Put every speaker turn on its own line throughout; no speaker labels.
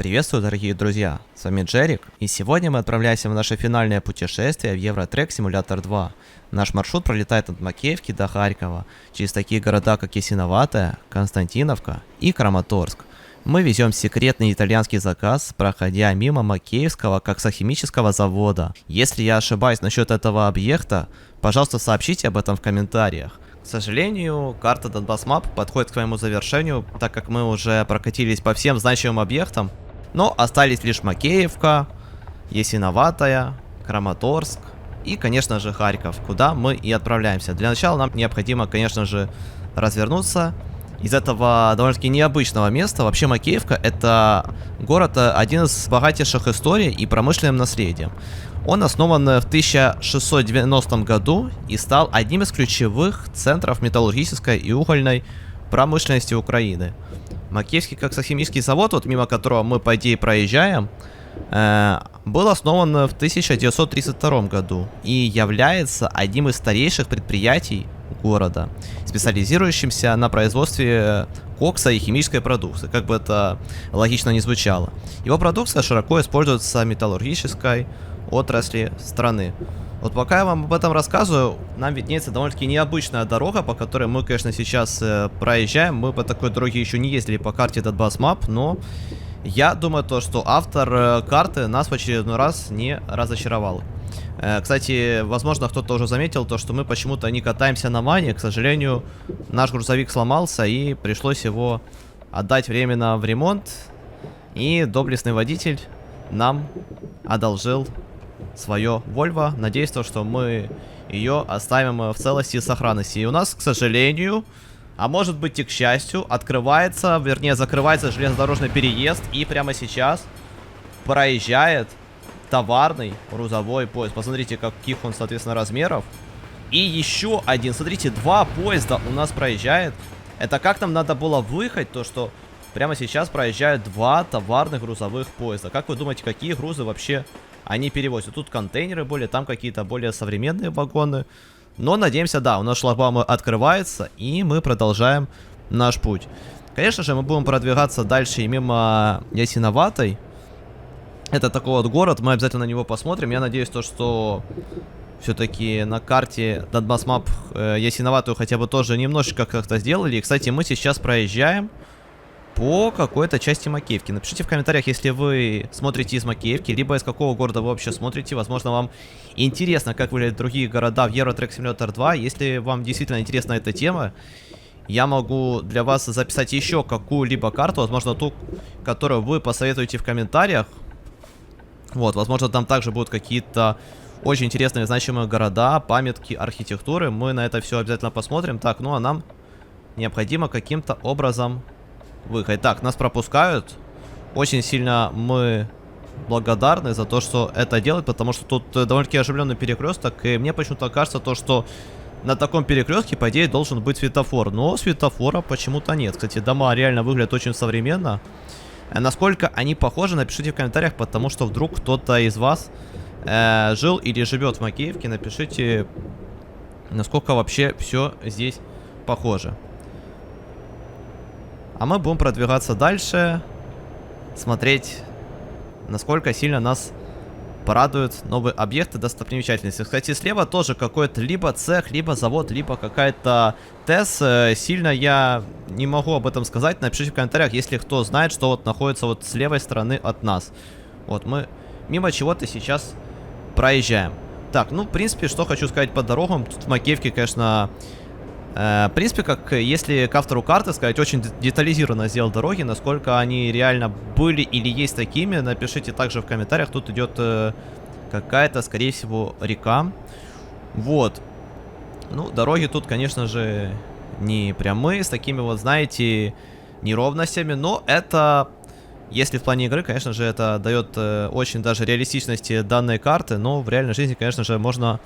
Приветствую, дорогие друзья, с вами Джерик, и сегодня мы отправляемся в наше финальное путешествие в Евротрек Симулятор 2. Наш маршрут пролетает от Макеевки до Харькова, через такие города, как Ясиноватая, Константиновка и Краматорск. Мы везем секретный итальянский заказ, проходя мимо Макеевского коксохимического завода. Если я ошибаюсь насчет этого объекта, пожалуйста, сообщите об этом в комментариях. К сожалению, карта Donbass Map подходит к своему завершению, так как мы уже прокатились по всем значимым объектам, но остались лишь Макеевка, Ясиноватая, Краматорск и, конечно же, Харьков, куда мы и отправляемся. Для начала нам необходимо, конечно же, развернуться из этого довольно-таки необычного места. Вообще Макеевка — это город, один из богатейших историей и промышленным наследием. Он основан в 1690 году и стал одним из ключевых центров металлургической и угольной промышленности Украины. Макеевский коксохимический завод, вот мимо которого мы по идее проезжаем, был основан в 1932 году и является одним из старейших предприятий города, специализирующимся на производстве кокса и химической продукции, как бы это логично не звучало. Его продукция широко используется в металлургической отрасли страны. Вот пока я вам об этом рассказываю, нам виднеется довольно-таки необычная дорога, по которой мы, конечно, сейчас проезжаем. Мы по такой дороге еще не ездили по карте Donbass Map, но я думаю, что автор карты нас в очередной раз не разочаровал. Кстати, возможно, кто-то уже заметил то, что мы почему-то не катаемся на мане. К сожалению, наш грузовик сломался и пришлось его отдать временно в ремонт. И доблестный водитель нам одолжил свое Volvo. Надеюсь, что мы ее оставим в целости и сохранности. И у нас, к сожалению, а может быть и к счастью, открывается, вернее закрывается железнодорожный переезд. И прямо сейчас проезжает товарный грузовой поезд. Посмотрите, каких он, соответственно, размеров. И еще один, смотрите, два поезда у нас проезжает. Это как нам надо было выехать, то что прямо сейчас проезжают два товарных грузовых поезда. Как вы думаете, какие грузы вообще они перевозят? Тут контейнеры более, там какие-то более современные вагоны. Но надеемся, да, у нас шлагбаум открывается, и мы продолжаем наш путь. Конечно же, мы будем продвигаться дальше и мимо Ясиноватой. Это такой вот город, мы обязательно на него посмотрим. Я надеюсь, что все-таки на карте Donbass Map Ясиноватую хотя бы тоже немножечко как-то сделали. И, кстати, мы сейчас проезжаем по какой-то части Макеевки. Напишите в комментариях, если вы смотрите из Макеевки, либо из какого города вы вообще смотрите. Возможно, вам интересно, как выглядят другие города в Евротрек Simulator 2. Если вам действительно интересна эта тема, я могу для вас записать еще какую-либо карту, возможно, ту, которую вы посоветуете в комментариях. Вот, возможно, там также будут какие-то очень интересные значимые города, памятки, архитектуры. Мы на это все обязательно посмотрим. Так, ну а нам необходимо каким-то образом выехать. Так, нас пропускают. Очень сильно мы благодарны за то, что это делают, потому что тут довольно-таки оживленный перекресток. И мне почему-то кажется что на таком перекрестке, по идее, должен быть светофор. Но светофора почему-то нет. Кстати, дома реально выглядят очень современно. Насколько они похожи, напишите в комментариях, потому что вдруг кто-то из вас жил или живет в Макеевке. Напишите, насколько вообще все здесь похоже. А мы будем продвигаться дальше, смотреть, насколько сильно нас порадуют новые объекты, достопримечательности. Кстати, слева тоже какой-то либо цех, либо завод, либо какая-то ТЭС. Сильно я не могу об этом сказать. Напишите в комментариях, если кто знает, что вот находится вот с левой стороны от нас. Вот мы мимо чего-то сейчас проезжаем. Так, ну, в принципе, что хочу сказать по дорогам. Тут в Макеевке, конечно, в принципе, как если к автору карты сказать, очень детализированно сделал дороги. Насколько они реально были или есть такими, напишите также в комментариях. Тут идет какая-то, скорее всего, река. Вот. Ну, дороги тут, конечно же, не прямые, с такими вот, знаете, неровностями. Но это, если в плане игры, конечно же, это дает очень даже реалистичности данной карты. Но в реальной жизни, конечно же, можно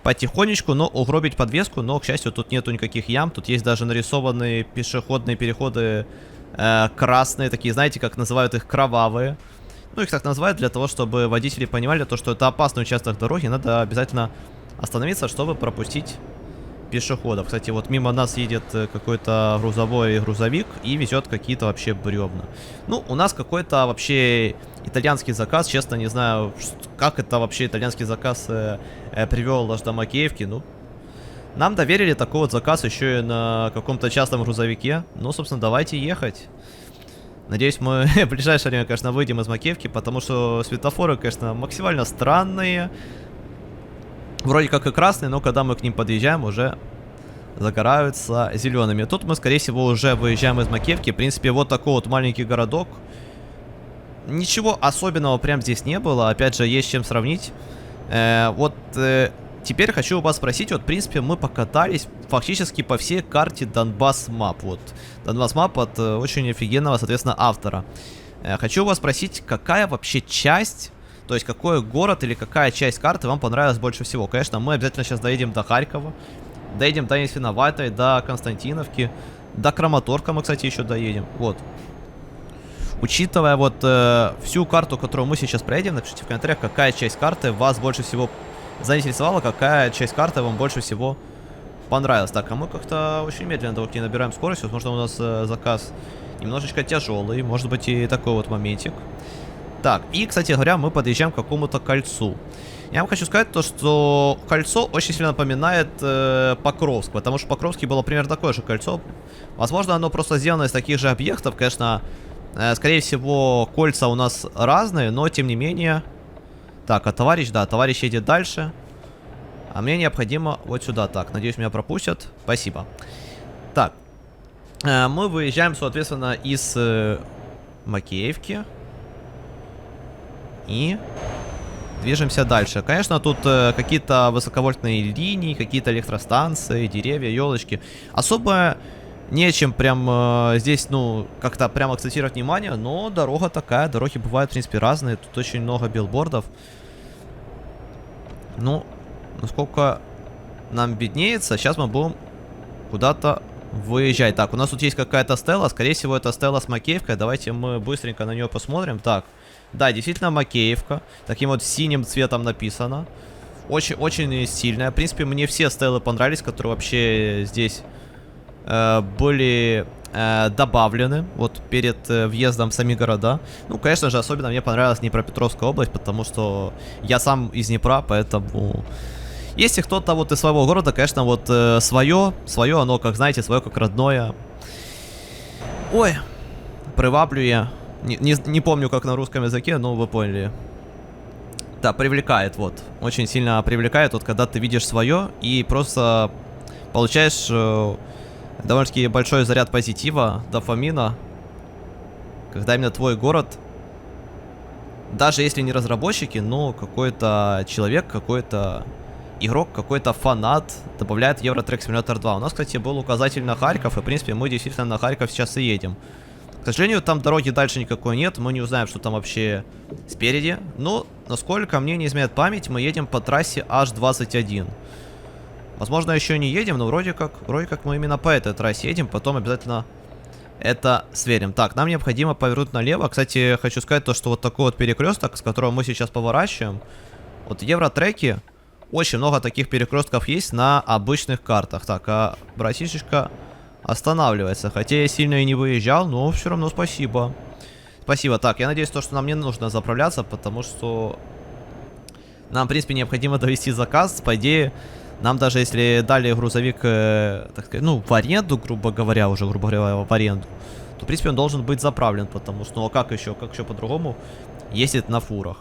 потихонечку, но угробить подвеску. Но, к счастью, тут нету никаких ям. Тут есть даже нарисованные пешеходные переходы красные, такие, знаете, как называют их, кровавые. Ну, их так называют для того, чтобы водители понимали, что это опасный участок дороги. Надо обязательно остановиться, чтобы пропустить пешеходов. Кстати, вот мимо нас едет какой-то грузовик и везет какие-то вообще бревна. Ну, у нас какой-то вообще итальянский заказ. Честно, не знаю, как это вообще итальянский заказ привел аж до Макеевки. Ну, нам доверили такой вот заказ еще и на каком-то частном грузовике. Ну, собственно, давайте ехать. Надеюсь, мы в ближайшее время, конечно, выйдем из Макеевки, потому что светофоры, конечно, максимально странные. Вроде как и красные, но когда мы к ним подъезжаем, уже загораются зелеными. Тут мы, скорее всего, уже выезжаем из Макеевки. В принципе, вот такой вот маленький городок. Ничего особенного прям здесь не было. Опять же, есть с чем сравнить. Теперь хочу у вас спросить. Вот, в принципе, мы покатались фактически по всей карте Донбасс Мап. Вот, Донбасс Мап от очень офигенного, соответственно, автора. Хочу у вас спросить, какая вообще часть... То есть, какой город или какая часть карты вам понравилась больше всего? Конечно, мы обязательно сейчас доедем до Харькова. Доедем до Ясиноватой, до Константиновки. До Краматорска мы, кстати, еще доедем. Вот. Учитывая вот всю карту, которую мы сейчас проедем, напишите в комментариях, какая часть карты вас больше всего заинтересовала, какая часть карты вам больше всего понравилась. Так, а мы как-то очень медленно к ней набираем скорость. Возможно, у нас заказ немножечко тяжелый. Может быть, и такой вот моментик. Так, и, кстати говоря, мы подъезжаем к какому-то кольцу. Я вам хочу сказать то, что кольцо очень сильно напоминает Покровск, потому что в Покровске было примерно такое же кольцо. Возможно, оно просто сделано из таких же объектов. Конечно, скорее всего, кольца у нас разные, но тем не менее... Так, а товарищ, да, товарищ едет дальше. А мне необходимо вот сюда. Так, надеюсь, меня пропустят. Спасибо. Так, мы выезжаем, соответственно, из Макеевки. И движемся дальше. Конечно, тут какие-то высоковольтные линии, какие-то электростанции, деревья, елочки. Особо нечем прям здесь, ну, как-то прям акцентировать внимание. Но дорога такая, дороги бывают, в принципе, разные. Тут очень много билбордов. Ну, насколько нам виднеется, сейчас мы будем куда-то выезжать. Так, у нас тут есть какая-то стела. Скорее всего, это стела с Макеевкой. Давайте мы быстренько на нее посмотрим. Так. Да, действительно Макеевка. Таким вот синим цветом написано. Очень стильная. В принципе, мне все стелы понравились, которые вообще здесь были добавлены. Вот перед въездом в сами города. Ну, конечно же, особенно мне понравилась Днепропетровская область, потому что я сам из Днепра, поэтому... Если кто-то вот из своего города, конечно, вот свое, оно, как знаете, свое как родное. Ой, приваблює. Не помню, как на русском языке, но вы поняли. Да, привлекает, вот. Очень сильно привлекает, вот, когда ты видишь свое и просто получаешь довольно-таки большой заряд позитива, дофамина. Когда именно твой город, даже если не разработчики, но какой-то человек, какой-то игрок, какой-то фанат добавляет Euro Truck Simulator 2. У нас, кстати, был указатель на Харьков, и, в принципе, мы действительно на Харьков сейчас и едем. К сожалению, там дороги дальше никакой нет, мы не узнаем, что там вообще спереди. Но, насколько мне не изменяет память, мы едем по трассе H21. Возможно, еще не едем, но вроде как мы именно по этой трассе едем, потом обязательно это сверим. Так, нам необходимо повернуть налево. Кстати, хочу сказать то, что вот такой вот перекресток, с которого мы сейчас поворачиваем. Вот в Евротреке очень много таких перекрестков есть на обычных картах. Так, а братишечка останавливается. Хотя я сильно и не выезжал, но все равно спасибо. Спасибо. Так, я надеюсь, то, что нам не нужно заправляться, потому что нам, в принципе, необходимо довести заказ. По идее, нам даже если дали грузовик, так сказать, ну, в аренду, грубо говоря, в аренду, то, в принципе, он должен быть заправлен, потому что, ну, а как еще по-другому ездить на фурах.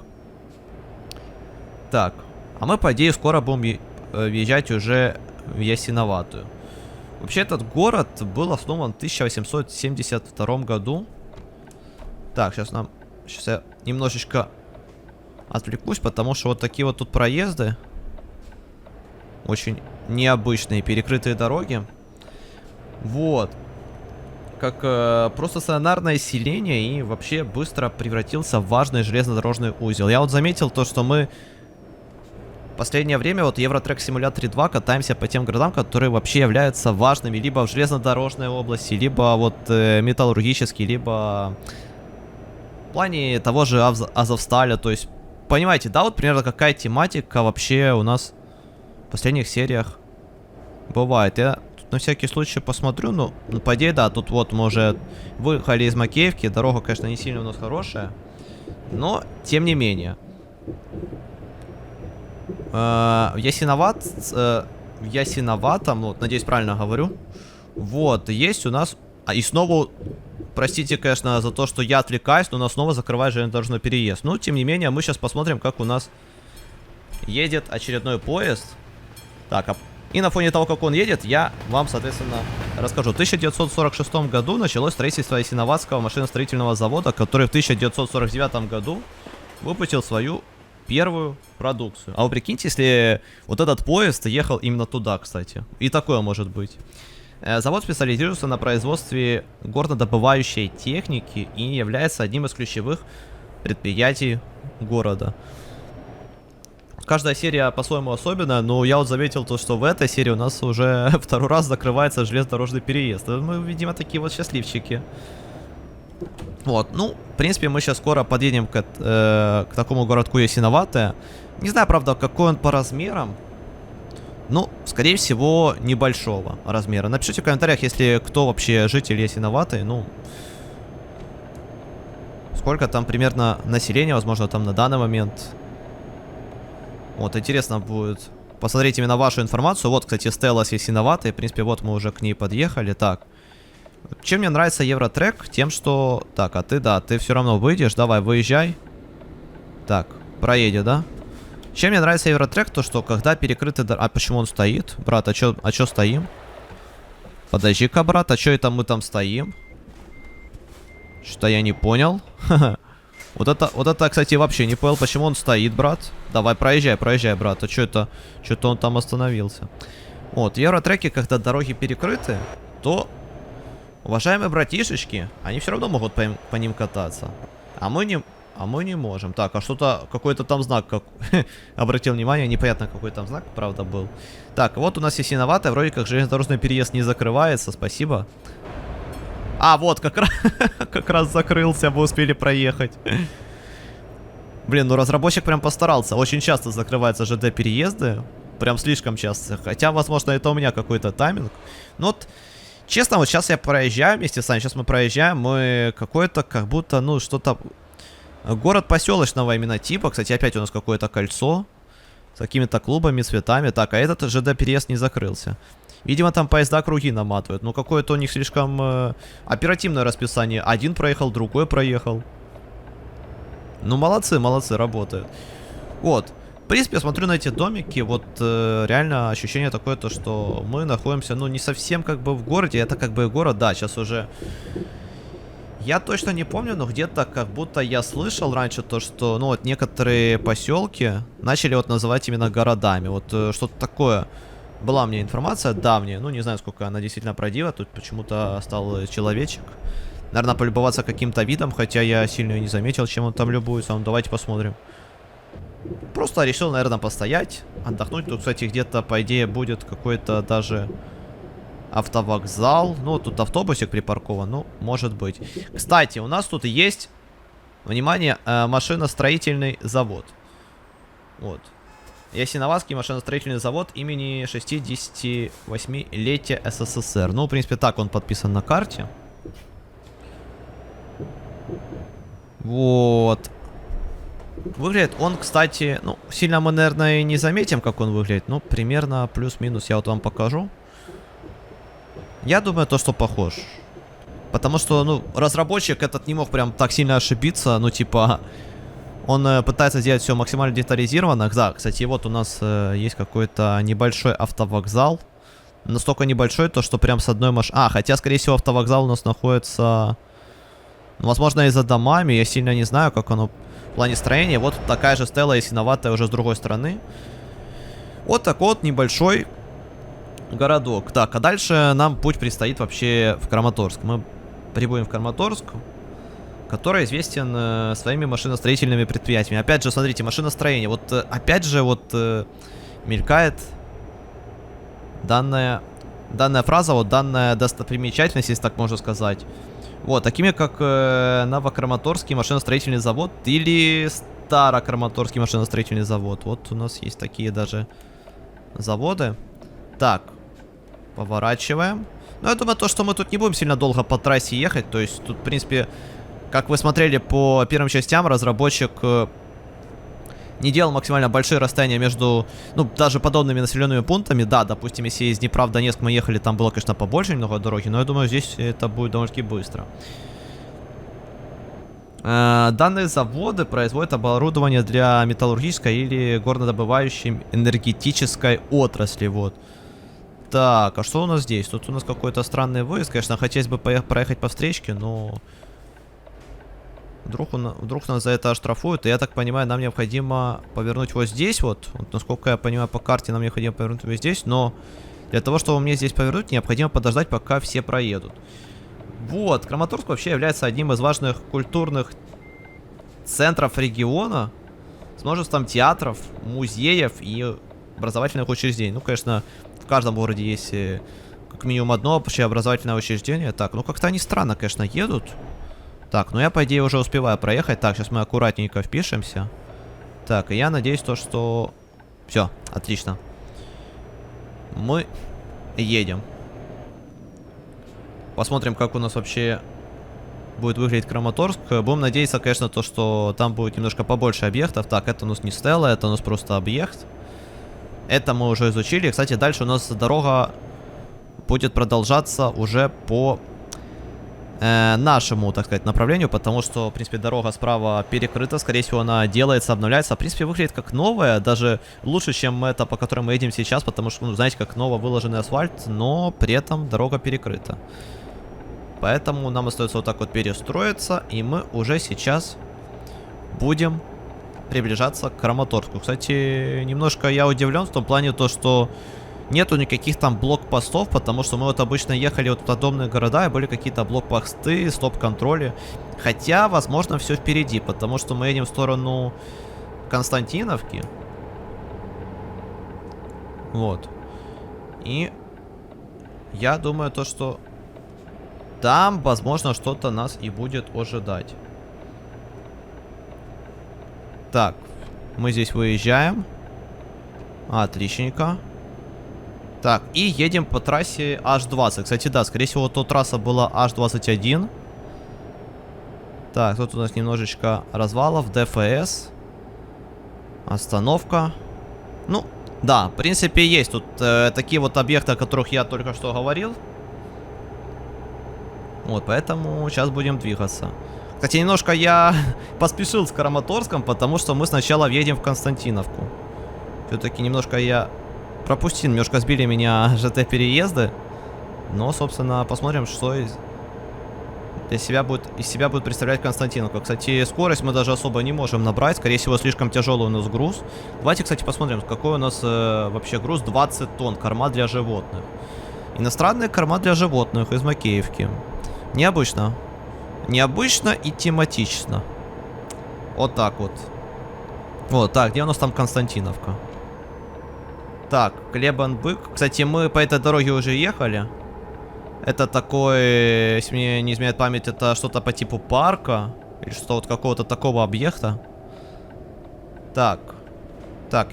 Так, а мы, по идее, скоро будем въезжать уже в Ясиноватую. Вообще, этот город был основан в 1872 году. Так, сейчас я немножечко отвлекусь, потому что вот такие вот тут проезды. Очень необычные, перекрытые дороги. Вот. Как просто стационарное селение и вообще быстро превратился в важный железнодорожный узел. Я вот заметил то, что мы в последнее время вот Euro Truck Simulator 2 катаемся по тем городам, которые вообще являются важными либо в железнодорожной области, либо вот металлургический, либо в плане того же Азовсталя. То есть, понимаете, да, вот примерно какая тематика вообще у нас в последних сериях Бывает. Я тут на всякий случай посмотрю, ну, по идее, да, тут вот мы уже выехали из Макеевки. Дорога, конечно, не сильно у нас хорошая. Но, тем не менее. В Ясиноватом, вот, надеюсь, правильно говорю. Вот, есть у нас... и снова... Простите, конечно, за то, что я отвлекаюсь, но у нас снова закрывает железнодорожный переезд. Ну, тем не менее, мы сейчас посмотрим, как у нас едет очередной поезд. Так, и на фоне того, как он едет, я вам, соответственно, расскажу. В 1946 году началось строительство Ясиноватского машиностроительного завода, который в 1949 году выпустил свою первую продукцию. А вы прикиньте, если вот этот поезд ехал именно туда, кстати. И такое может быть. Завод специализируется на производстве горнодобывающей техники и является одним из ключевых предприятий города. Каждая серия по-своему особенная, но я вот заметил то, что в этой серии у нас уже второй раз закрывается железнодорожный переезд. Мы, видимо, такие вот счастливчики. Вот, ну, в принципе, мы сейчас скоро подъедем к такому городку Ясиноватое. Не знаю, правда, какой он по размерам. Ну, скорее всего, небольшого размера. Напишите в комментариях, если кто вообще житель Ясиноватой, ну... Сколько там примерно населения, возможно, там на данный момент. Вот, интересно будет посмотреть именно вашу информацию. Вот, кстати, Стелла с Ясиноватой. В принципе, вот мы уже к ней подъехали. Так. Чем мне нравится Евротрек? Тем, что... Так, а ты, да, ты все равно выйдешь. Давай, выезжай. Так, проедет, да? Чем мне нравится Евротрек, то что когда перекрыты... А почему он стоит? Брат, а чё стоим? Подожди-ка, брат, а чё это мы там стоим? Что-то я не понял. Вот это, кстати, вообще не понял, почему он стоит, брат. Давай, проезжай, брат. А чё это? Чё-то он там остановился. Вот, Евротреки, когда дороги перекрыты, то... Уважаемые братишечки, они все равно могут по ним кататься. А мы не можем. Так, а что-то, какой-то там знак, как... Обратил внимание, непонятно, какой там знак, правда, был. Так, вот у нас Ясиноватое, вроде как железнодорожный переезд не закрывается, спасибо. А, вот, как раз закрылся, мы успели проехать. Блин, ну разработчик прям постарался. Очень часто закрываются ЖД-переезды. Прям слишком часто. Хотя, возможно, это у меня какой-то тайминг. Ну вот... Честно, вот сейчас я проезжаю вместе с вами, сейчас мы проезжаем, мы какой-то, как будто, ну, что-то... Город поселочного именно типа, кстати, опять у нас какое-то кольцо с какими-то клубами, цветами. Так, а этот ЖД-переезд не закрылся. Видимо, там поезда круги наматывают, но какое-то у них слишком оперативное расписание. Один проехал, другой проехал. Ну, молодцы, работают. Вот. В принципе, я смотрю на эти домики, вот реально ощущение такое, то что мы находимся, ну, не совсем как бы в городе, это как бы город, да, сейчас уже... Я точно не помню, но где-то как будто я слышал раньше то, что, ну, вот некоторые поселки начали вот называть именно городами, вот что-то такое. Была у меня информация давняя, ну, не знаю, сколько она действительно правдива, тут почему-то стал человечек. Наверное, полюбоваться каким-то видом, хотя я сильно не заметил, чем он там любуется, ну, давайте посмотрим. Просто решил, наверное, постоять, отдохнуть. Тут, кстати, где-то, по идее, будет какой-то даже автовокзал. Ну, тут автобусик припаркован, ну, может быть. Кстати, у нас тут есть, внимание, машиностроительный завод. Вот. Ясиноватский машиностроительный завод имени 68-летия СССР. Ну, в принципе, так он подписан на карте. Вот. Выглядит он, кстати, ну, сильно мы, наверное, не заметим, как он выглядит. Ну, примерно плюс-минус я вот вам покажу. Я думаю, то, что похож. Потому что, ну, разработчик этот не мог прям так сильно ошибиться. Ну, типа, он пытается сделать все максимально детализированно. Да, кстати, вот у нас есть какой-то небольшой автовокзал. Настолько небольшой, то, что прям с одной машины... А, хотя, скорее всего, автовокзал у нас находится... Ну, возможно, и за домами. Я сильно не знаю, как оно... В плане строения, вот такая же Стелла Ясиноватая уже с другой стороны. Вот такой вот небольшой городок. Так, а дальше нам путь предстоит вообще в Краматорск. Мы прибудем в Краматорск, который известен своими машиностроительными предприятиями. Опять же, смотрите, машиностроение. Вот опять же, вот мелькает данная фраза, вот данная достопримечательность, если так можно сказать. Вот, такими как Новокраматорский машиностроительный завод или Старокраматорский машиностроительный завод. Вот у нас есть такие даже заводы. Так, Поворачиваем. Ну, я думаю, то, что мы тут не будем сильно долго по трассе ехать. То есть тут, в принципе, как вы смотрели по первым частям, разработчик не делал максимально большие расстояния между, ну, даже подобными населенными пунктами. Да, допустим, если из Днепра в Донецк мы ехали, там было, конечно, побольше немного дороги, но я думаю, здесь это будет довольно-таки быстро. Данные заводы производят оборудование для металлургической или горнодобывающей энергетической отрасли, вот. Так, а что у нас здесь? Тут у нас какой-то странный выезд, конечно, хотелось бы проехать по встречке, но... Вдруг нас за это оштрафуют, и я так понимаю, нам необходимо повернуть вот здесь вот. Вот, насколько я понимаю, по карте нам необходимо повернуть вот здесь, но для того, чтобы мне здесь повернуть, необходимо подождать, пока все проедут. Вот, Краматорск вообще является одним из важных культурных центров региона с множеством театров, музеев и образовательных учреждений. Ну, конечно, в каждом городе есть как минимум одно общеобразовательное учреждение. Так, ну как-то они странно, конечно, едут. Так, ну я, по идее, уже успеваю проехать. Так, сейчас мы аккуратненько впишемся. Так, и я надеюсь, то, что... Все, отлично. Мы едем. Посмотрим, как у нас вообще будет выглядеть Краматорск. Будем надеяться, конечно, то, что там будет немножко побольше объектов. Так, это у нас не стела, это у нас просто объект. Это мы уже изучили. Кстати, дальше у нас дорога будет продолжаться уже по... нашему, так сказать, направлению, потому что, в принципе, дорога справа перекрыта, скорее всего, она делается, обновляется, в принципе, выглядит как новая, даже лучше, чем это, по которой мы едем сейчас, потому что, ну, знаете, как ново выложенный асфальт, но при этом дорога перекрыта. Поэтому нам остается вот так вот перестроиться, и мы уже сейчас будем приближаться к Краматорску. Кстати, немножко я удивлен в том плане, то, что нету никаких там блокпостов, потому что мы вот обычно ехали вот в подобные города, и были какие-то блокпосты, стоп-контроли. Хотя, возможно, все впереди, потому что мы едем в сторону Константиновки. Вот. И я думаю, то, что там, возможно, что-то нас и будет ожидать. Так, мы здесь выезжаем. Отличненько. Так, и едем по трассе H20. Кстати, да, скорее всего, то трасса была H21. Так, тут у нас немножечко развалов. ДФС. Остановка. Ну, да, в принципе, есть тут такие вот объекты, о которых я только что говорил. Вот, поэтому сейчас будем двигаться. Кстати, немножко я поспешил с Краматорском, потому что мы сначала въедем в Константиновку. Все-таки немножко я... пропустил, немножко сбили меня ЖТ-переезды. Но, собственно, посмотрим, что из себя будет представлять Константиновка. Кстати, скорость мы даже особо не можем набрать. Скорее всего, слишком тяжелый у нас груз. Давайте, кстати, посмотрим, какой у нас вообще груз. 20 тонн. Корма для животных. Иностранная корма для животных из Макеевки. Необычно. Необычно и тематично. Вот так вот. Вот, так, где у нас там Константиновка? Так, Клебан-Бык. Кстати, мы по этой дороге уже ехали. Это такой, если мне не изменяет память, это что-то по типу парка. Или что-то вот какого-то такого объекта. Так. Так.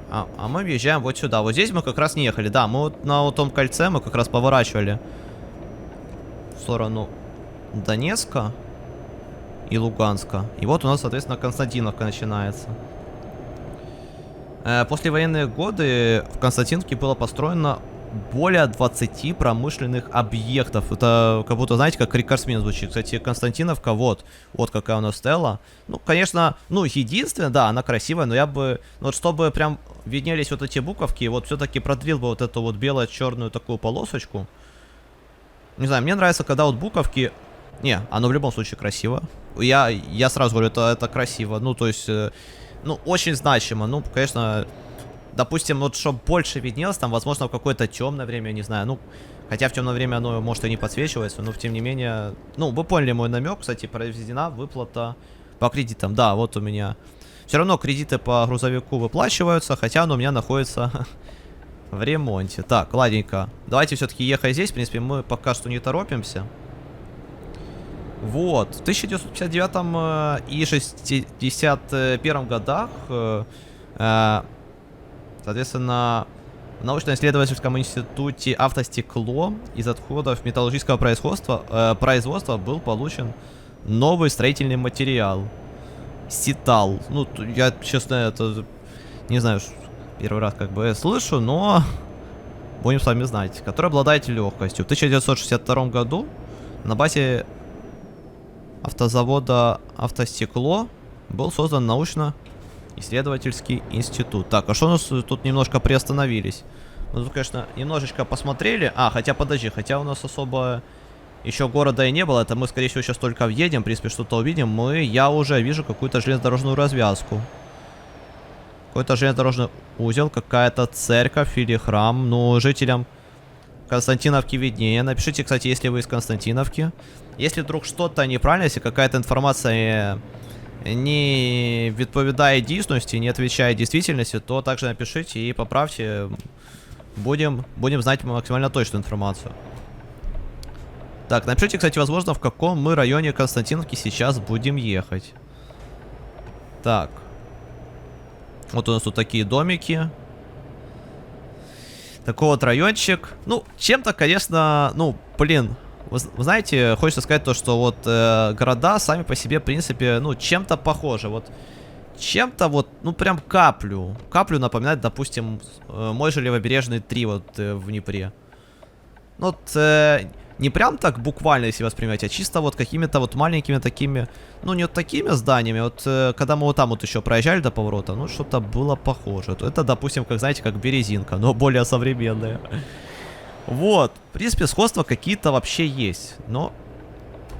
А мы въезжаем вот сюда. Вот здесь мы как раз не ехали. Да, мы вот на вот том кольце мы как раз поворачивали в сторону Донецка и Луганска. И вот у нас, соответственно, Константиновка начинается. Послевоенные годы в Константиновке было построено более 20 промышленных объектов. Это как будто, знаете, как рекордсмен звучит. Кстати, Константиновка, вот какая у нас стела. Ну, конечно, ну, единственное, да, она красивая, но я бы, ну, вот чтобы прям виднелись вот эти буковки, вот все-таки продлил бы вот эту вот бело-черную такую полосочку. Не знаю, мне нравится, когда вот буковки... Не, оно в любом случае красиво. Я сразу говорю, это красиво. Ну, то есть... Ну, очень значимо. Ну, конечно, допустим, вот чтобы больше виднелось, там, возможно, в какое-то темное время, не знаю. Ну, хотя в темное время оно, может, и не подсвечивается, но, тем не менее... Ну, вы поняли мой намек. Кстати, произведена выплата по кредитам. Да, вот у меня... Все равно кредиты по грузовику выплачиваются, хотя он у меня находится в ремонте. Так, ладненько. Давайте все-таки ехать здесь. В принципе, мы пока что не торопимся. Вот, в 1959 и 61 годах, соответственно, В научно-исследовательском институте автостекло из отходов металлургического производства был получен новый строительный материал. Ситал. Ну, я, честно, это не знаю, первый раз как бы слышу, но будем с вами знать. Который обладает легкостью. В 1962 году на базе автозавода «Автостекло» был создан научно-исследовательский институт. Так, а что у нас тут немножко приостановились? Мы тут, конечно, немножечко посмотрели. А, хотя, подожди, хотя у нас особо еще города и не было. Это мы, скорее всего, сейчас только въедем. В принципе, что-то увидим. Я уже вижу какую-то железнодорожную развязку. Какой-то железнодорожный узел, какая-то церковь или храм. Ну, жителям Константиновки виднее. Напишите, кстати, если вы из Константиновки. Если вдруг что-то неправильно, если какая-то информация не відповідає дійсності, не отвечает действительности, то также напишите и поправьте. Будем знать максимально точную информацию. Так, напишите, кстати, возможно, в каком мы районе Константиновки сейчас будем ехать. Так. Вот у нас тут такие домики. Такой вот райончик. Ну, чем-то, конечно, ну, блин. Вы знаете, хочется сказать то, что вот города сами по себе, в принципе, ну, чем-то похожи. Вот чем-то вот, ну, прям каплю. Каплю напоминает, допустим, мой же Левобережный 3 вот в Днепре. Ну, вот не прям так буквально, если воспринимать, а чисто вот какими-то вот маленькими такими, ну, не вот такими зданиями. Вот когда мы вот там вот еще проезжали до поворота, ну, что-то было похоже. Это, допустим, как, знаете, как Березинка, но более современная. Вот, в принципе, сходства какие-то вообще есть, но,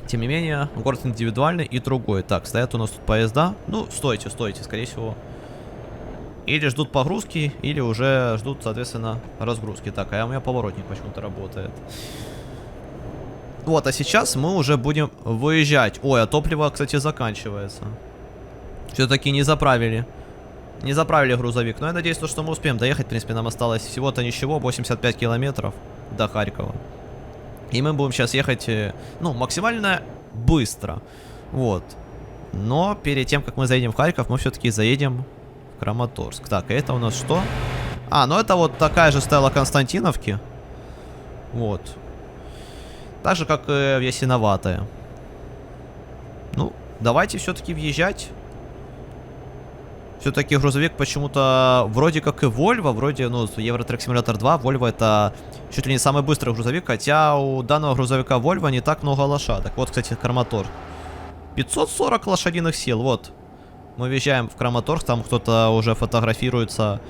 тем не менее, город индивидуальный и другой. Так, стоят у нас тут поезда. Ну, стойте, скорее всего. Или ждут погрузки, или уже ждут, соответственно, разгрузки. Так, а у меня поворотник почему-то работает. Вот, а сейчас мы уже будем выезжать. Ой, а топливо, кстати, заканчивается. Все-таки не заправили. Не заправили грузовик. Но я надеюсь, что мы успеем доехать. В принципе, нам осталось всего-то ничего. 85 километров до Харькова. И мы будем сейчас ехать, ну, максимально быстро. Вот. Но перед тем, как мы заедем в Харьков, мы все-таки заедем в Краматорск. Так, это у нас что? А, ну это вот такая же стела Константиновки. Вот. Так же, как и в Ясиноватое. Ну, давайте все-таки въезжать. Все-таки грузовик почему-то вроде как и Volvo, вроде, ну, Евротрек Simulator 2, Volvo это чуть ли не самый быстрый грузовик, хотя у данного грузовика Volvo не так много лошадок. Вот, кстати, Краматорск. 540 лошадиных сил, вот. Мы въезжаем в Краматорск, там кто-то уже фотографируется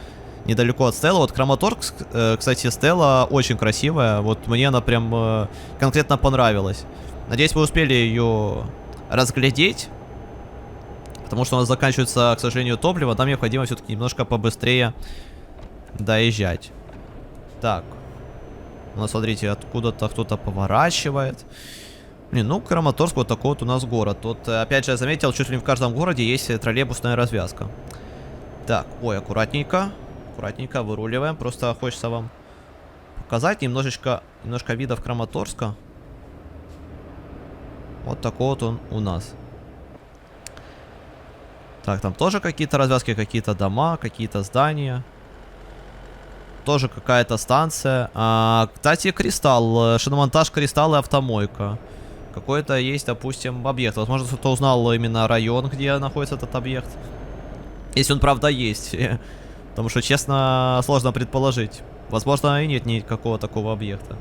недалеко от Стелла. Вот Краматорск, кстати, Стелла очень красивая, вот мне она прям конкретно понравилась. Надеюсь, вы успели ее разглядеть. Потому что у нас заканчивается, к сожалению, топливо. Нам необходимо все-таки немножко побыстрее доезжать. Так. У нас, смотрите, откуда-то кто-то поворачивает. Блин, ну, Краматорск, вот такой вот у нас город. Тут, опять же, я заметил, чуть ли не в каждом городе есть троллейбусная развязка. Так, ой, аккуратненько. Аккуратненько выруливаем. Просто хочется вам показать немножко видов Краматорска. Вот такой вот он у нас. Так, там тоже какие-то развязки, какие-то дома, какие-то здания. Тоже какая-то станция. Кстати, Кристалл. Шиномонтаж, Кристалл и автомойка. Какой-то есть, допустим, объект. Возможно, кто-то узнал именно район, где находится этот объект. Если он, правда, есть. Потому что, честно, сложно предположить. Возможно, и нет никакого такого объекта.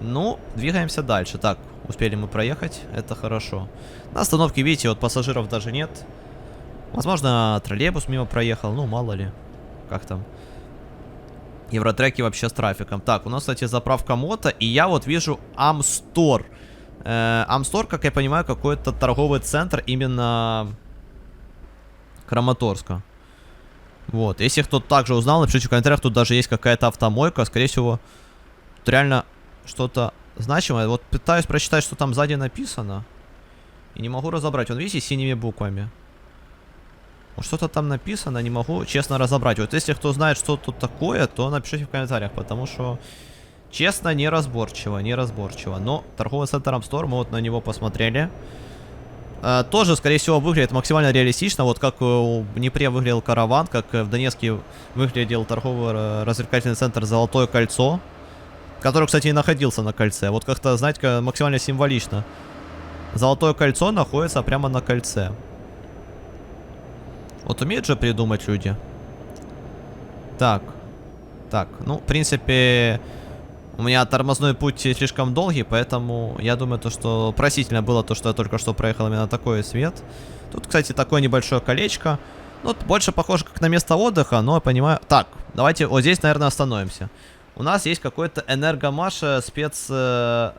Ну, двигаемся дальше. Так, успели мы проехать. Это хорошо. На остановке, видите, вот пассажиров даже нет. Возможно, троллейбус мимо проехал, ну, мало ли. Как там? Евротреки вообще с трафиком. Так, у нас, кстати, заправка мото, и я вот вижу Амстор. Амстор, как я понимаю, какой-то торговый центр именно Краматорска. Вот, если кто-то также узнал, напишите в комментариях, тут даже есть какая-то автомойка. Скорее всего, тут реально что-то значимое. Вот пытаюсь прочитать, что там сзади написано. И не могу разобрать. Вот видите, синими буквами. Что-то там написано, не могу честно разобрать. Вот если кто знает, что тут такое, то напишите в комментариях, потому что, честно, неразборчиво. Но торговый центр Амстор, мы вот на него посмотрели. тоже, скорее всего, выглядит максимально реалистично. Вот как в Днепре выглядел караван, как в Донецке выглядел торгово-развлекательный центр «Золотое кольцо», который, кстати, и находился на кольце. Вот как-то, знаете, максимально символично. Золотое кольцо находится прямо на кольце. Вот умеют же придумать люди. Так. Так, ну, в принципе, у меня тормозной путь слишком долгий, поэтому я думаю, то, что простительно было то, что я только что проехал именно такой свет. Тут, кстати, такое небольшое колечко. Ну, больше похоже как на место отдыха, но я понимаю... Так, давайте вот здесь, наверное, остановимся. У нас есть какой-то энергомаш спецстали...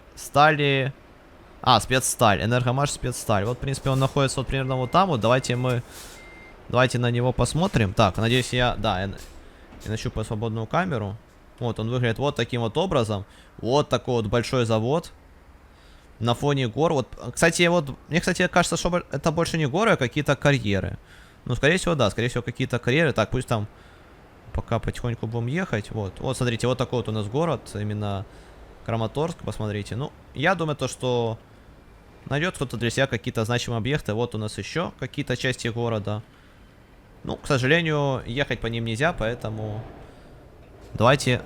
спецсталь. Энергомаш спецсталь. Вот, в принципе, он находится вот примерно вот там. Вот давайте на него посмотрим. Так, надеюсь, я нащупаю свободную камеру. Вот, он выглядит вот таким вот образом. Вот такой вот большой завод. На фоне гор. Вот, кстати, мне, кстати, кажется, что это больше не горы, а какие-то карьеры. Ну, скорее всего, да. Скорее всего, какие-то карьеры. Так, пусть там... Пока потихоньку будем ехать. Вот, смотрите, вот такой вот у нас город. Именно Краматорск, посмотрите. Ну, я думаю, то, что найдет кто-то для себя какие-то значимые объекты. Вот у нас еще какие-то части города. Ну, к сожалению, ехать по ним нельзя, поэтому давайте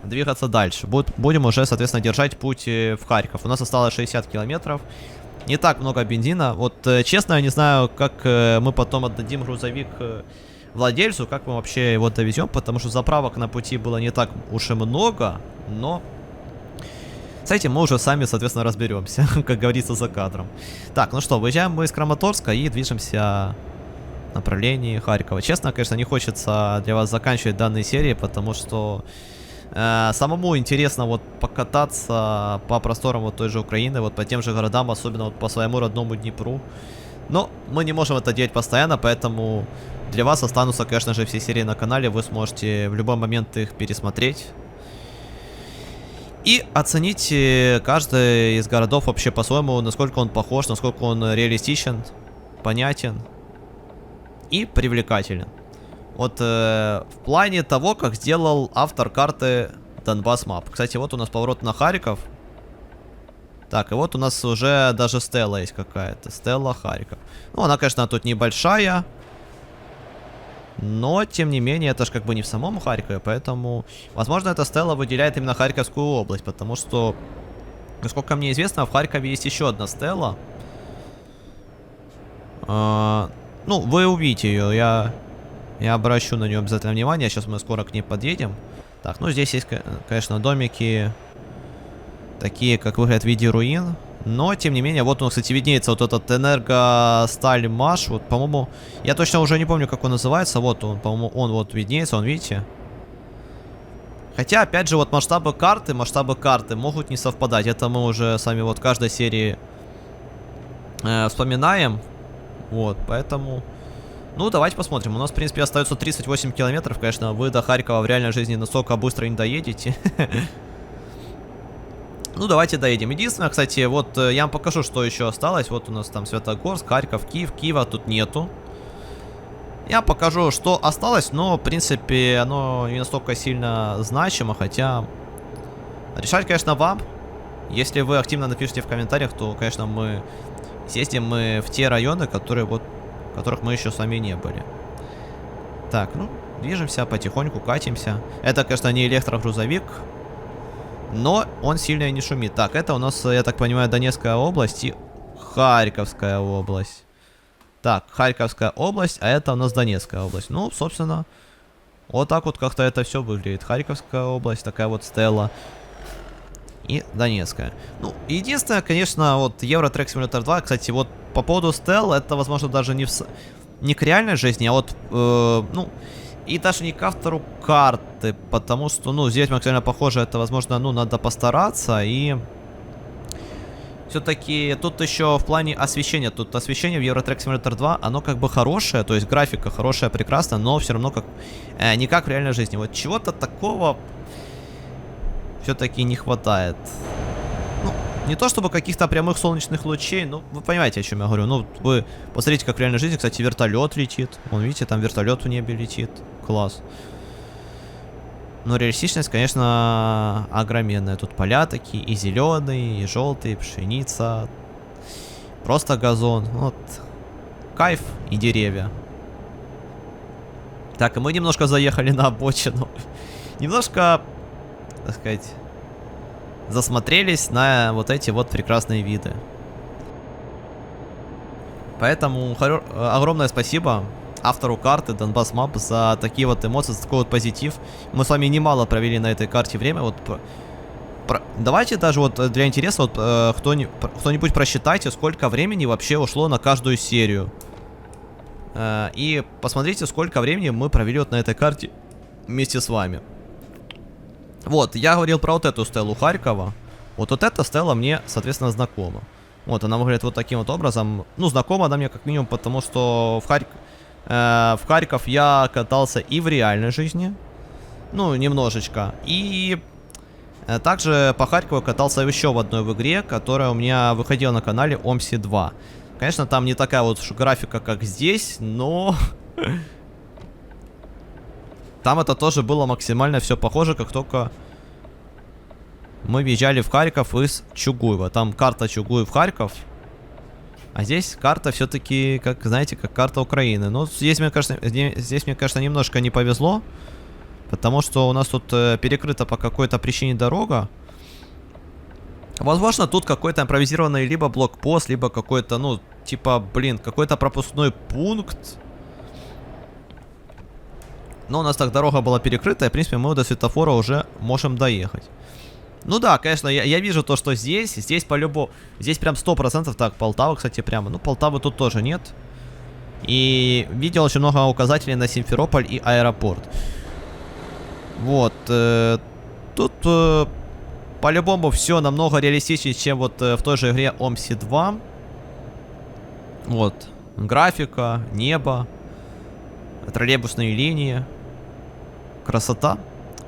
двигаться дальше. Будем уже, соответственно, держать путь в Харьков. У нас осталось 60 километров. Не так много бензина. Вот, честно, я не знаю, как мы потом отдадим грузовик владельцу, как мы вообще его довезем, потому что заправок на пути было не так уж и много, но с этим мы уже сами, соответственно, разберемся, как говорится, за кадром. Так, ну что, выезжаем мы из Краматорска и движемся в направлении Харькова. Честно, конечно, не хочется для вас заканчивать данные серии, потому что самому интересно вот покататься по просторам вот той же Украины, вот по тем же городам, особенно вот по своему родному Днепру. Но мы не можем это делать постоянно, поэтому для вас останутся, конечно же, все серии на канале. Вы сможете в любой момент их пересмотреть и оценить каждый из городов вообще по-своему, насколько он похож, насколько он реалистичен, понятен и привлекателен. Вот в плане того, как сделал автор карты Donbass Map. Кстати, вот у нас поворот на Харьков. Так, и вот у нас уже даже стела есть какая-то. Стела Харьков. Ну, она, конечно, тут небольшая. Но, тем не менее, это же как бы не в самом Харькове. Поэтому, возможно, эта стела выделяет именно Харьковскую область. Потому что, насколько мне известно, в Харькове есть еще одна стела. Ну, вы увидите ее. Я обращу на нее обязательно внимание. Сейчас мы скоро к ней подъедем. Так, ну здесь есть, конечно, домики такие, как выглядят в виде руин. Но, тем не менее, вот он, кстати, виднеется вот этот энергосталь Маш. Вот, по-моему, я точно уже не помню, как он называется. Вот он, по-моему, он вот виднеется, он, видите? Хотя, опять же, вот масштабы карты могут не совпадать. Это мы уже сами вот в каждой серии вспоминаем. Вот, поэтому... Ну, давайте посмотрим. У нас, в принципе, остается 38 километров. Конечно, вы до Харькова в реальной жизни настолько быстро не доедете. Ну, давайте доедем. Единственное, кстати, вот я вам покажу, что еще осталось. Вот у нас там Светогорск, Харьков, Киев. Киева тут нету. Я покажу, что осталось, но, в принципе, оно не настолько сильно значимо, хотя... Решать, конечно, вам. Если вы активно напишите в комментариях, то, конечно, мы съездим в те районы, которые вот... в которых мы еще сами не были. Так, ну, движемся потихоньку, катимся. Это, конечно, не электрогрузовик, но он сильно и не шумит. Так, это у нас, я так понимаю, Донецкая область и Харьковская область. Так, Харьковская область, а это у нас Донецкая область. Ну, собственно, вот так вот как-то это все выглядит. Харьковская область, такая вот стела. И Донецкая. Ну, единственное, конечно, вот Euro Truck Simulator 2, кстати, вот по поводу стел, это, возможно, даже не к реальной жизни, а вот, ну, и даже не к автору карты, потому что, ну, здесь максимально похоже, это, возможно, ну, надо постараться, и все-таки тут еще в плане освещения, тут освещение в Euro Truck Simulator 2, оно как бы хорошее, то есть графика хорошая, прекрасная, но все равно как, не как в реальной жизни. Вот чего-то такого все-таки не хватает. Ну, не то чтобы каких-то прямых солнечных лучей, ну, вы понимаете, о чем я говорю. Ну, вы посмотрите, как в реальной жизни, кстати, вертолет летит. Вон, видите, там вертолет в небе летит. Класс. Но реалистичность, конечно, огроменная. Тут поля такие, и зеленые, и желтые, пшеница. Просто газон. Вот. Кайф и деревья. Так, и мы немножко заехали на обочину. Немножко, так сказать, засмотрелись на вот эти вот прекрасные виды. Поэтому огромное спасибо автору карты Donbass Map за такие вот эмоции, за такой вот позитив. Мы с вами немало провели на этой карте время. Вот давайте даже вот для интереса вот, кто-нибудь просчитайте, сколько времени вообще ушло на каждую серию. И посмотрите, сколько времени мы провели вот на этой карте вместе с вами. Вот, я говорил про вот эту стелу Харькова. Вот эта стела мне, соответственно, знакома. Вот, она выглядит вот таким вот образом. Ну, знакома она мне как минимум, потому что в Харьков я катался и в реальной жизни. Ну, немножечко. И также по Харькову катался еще в одной в игре, которая у меня выходила на канале OMSI 2. Конечно, там не такая вот графика, как здесь, но... Там это тоже было максимально все похоже, как только мы въезжали в Харьков из Чугуева. Там карта Чугуев-Харьков. А здесь карта все-таки, как, знаете, как карта Украины. Но здесь, мне кажется, немножко не повезло. Потому что у нас тут перекрыта по какой-то причине дорога. Возможно, тут какой-то импровизированный либо блокпост, либо какой-то, ну, типа, блин, какой-то пропускной пункт. Но у нас так дорога была перекрыта, и, в принципе, мы до светофора уже можем доехать. Ну да, конечно, я вижу то, что здесь по-любому, здесь прям 100%, так, Полтава, кстати, прямо, ну, Полтавы тут тоже нет. И видел очень много указателей на Симферополь и аэропорт. Вот, тут по-любому все намного реалистичнее, чем вот в той же игре OMSI 2. Вот, графика, небо, троллейбусные линии, красота.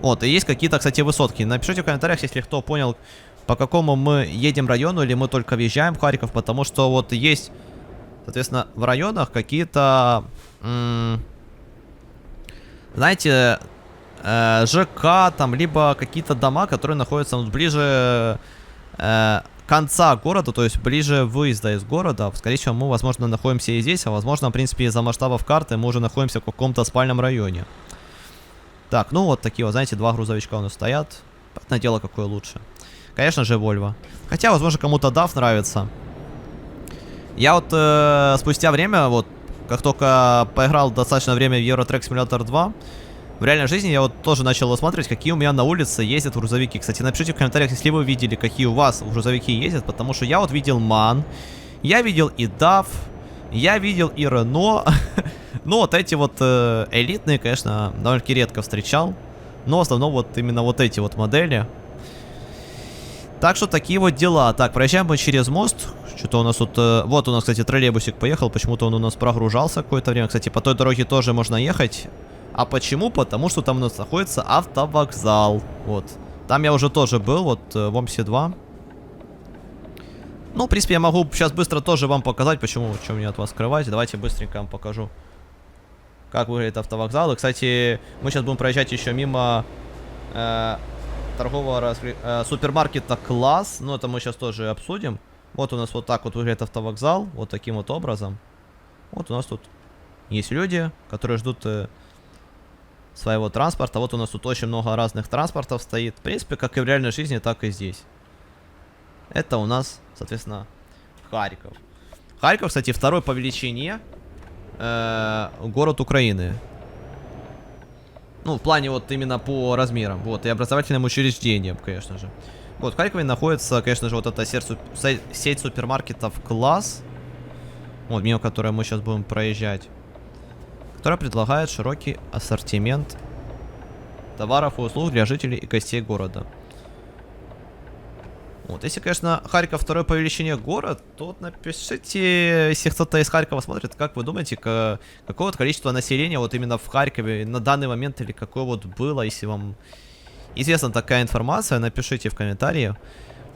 Вот, и есть какие-то, кстати, высотки. Напишите в комментариях, если кто понял, по какому мы едем району, или мы только въезжаем в Харьков, потому что вот есть, соответственно, в районах какие-то, знаете, ЖК, там, либо какие-то дома, которые находятся вот ближе конца города, то есть ближе выезда из города. Скорее всего, мы, возможно, находимся и здесь, а возможно, в принципе, из-за масштабов карты мы уже находимся в каком-то спальном районе. Так, ну вот такие вот, знаете, два грузовичка у нас стоят. Понятное дело, какое лучше. Конечно же, Volvo. Хотя, возможно, кому-то DAF нравится. Я вот спустя время, вот, как только поиграл достаточно время в Euro Truck Simulator 2, в реальной жизни я вот тоже начал осматривать, какие у меня на улице ездят грузовики. Кстати, напишите в комментариях, если вы видели, какие у вас грузовики ездят, потому что я вот видел MAN, я видел и DAF, я видел и Renault. Ну, вот эти вот элитные, конечно, довольно-таки редко встречал. Но в основном вот именно вот эти вот модели. Так что такие вот дела. Так, проезжаем мы через мост. Что-то у нас тут... вот у нас, кстати, троллейбусик поехал. Почему-то он у нас прогружался какое-то время. Кстати, по той дороге тоже можно ехать. А почему? Потому что там у нас находится автовокзал. Вот. Там я уже тоже был, вот в OMSI 2. Ну, в принципе, я могу сейчас быстро тоже вам показать, почему, что мне от вас скрывать. Давайте быстренько вам покажу, как выглядит автовокзал. И, кстати, мы сейчас будем проезжать еще мимо торгового супермаркета «Класс». Но это мы сейчас тоже обсудим. Вот у нас вот так вот выглядит автовокзал. Вот таким вот образом. Вот у нас тут есть люди, которые ждут своего транспорта. Вот у нас тут очень много разных транспортов стоит. В принципе, как и в реальной жизни, так и здесь. Это у нас, соответственно, Харьков. Харьков, кстати, второй по величине город Украины. Ну, в плане вот именно по размерам. Вот, и образовательным учреждением, конечно же. Вот, в Харькове находится, конечно же, вот эта сеть супермаркетов «Класс». Вот, мимо которой мы сейчас будем проезжать. Которая предлагает широкий ассортимент товаров и услуг для жителей и гостей города. Вот, если, конечно, Харьков второй по величине город, то напишите, если кто-то из Харькова смотрит, как вы думаете, какое вот количество населения вот именно в Харькове на данный момент, или какое вот было, если вам известна такая информация, напишите в комментарии.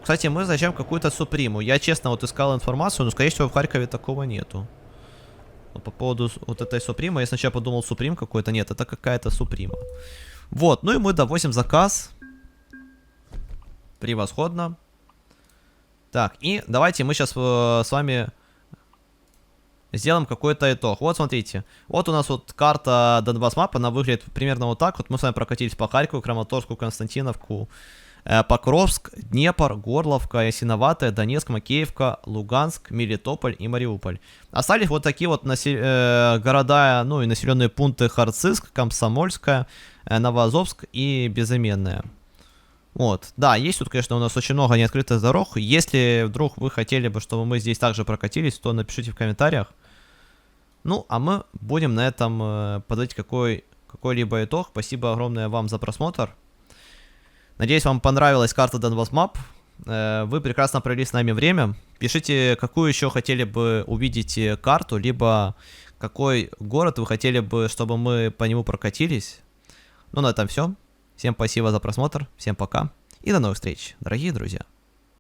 Кстати, мы зачем какую-то Суприму? Я честно вот искал информацию, но, скорее всего, в Харькове такого нету. Вот по поводу вот этой Супримы, я сначала подумал, Суприм какой-то, нет, это какая-то Суприма. Вот, ну и мы довозим заказ. Превосходно. Так, и давайте мы сейчас с вами сделаем какой-то итог. Вот смотрите, вот у нас вот карта Донбасс Map, она выглядит примерно вот так. Вот мы с вами прокатились по Харькову, Краматорску, Константиновку, Покровск, Днепр, Горловка, Ясиноватая, Донецк, Макеевка, Луганск, Мелитополь и Мариуполь. Остались вот такие вот города, ну и населенные пункты: Харциск, Комсомольская, Новоазовск и Безыменная. Вот, да, есть тут, конечно, у нас очень много неоткрытых дорог. Если вдруг вы хотели бы, чтобы мы здесь также прокатились, то напишите в комментариях. Ну, а мы будем на этом подводить какой-либо итог. Спасибо огромное вам за просмотр. Надеюсь, вам понравилась карта Donbas Map. Вы прекрасно провели с нами время. Пишите, какую еще хотели бы увидеть карту, либо какой город вы хотели бы, чтобы мы по нему прокатились. Ну, на этом все. Всем спасибо за просмотр, всем пока и до новых встреч, дорогие друзья.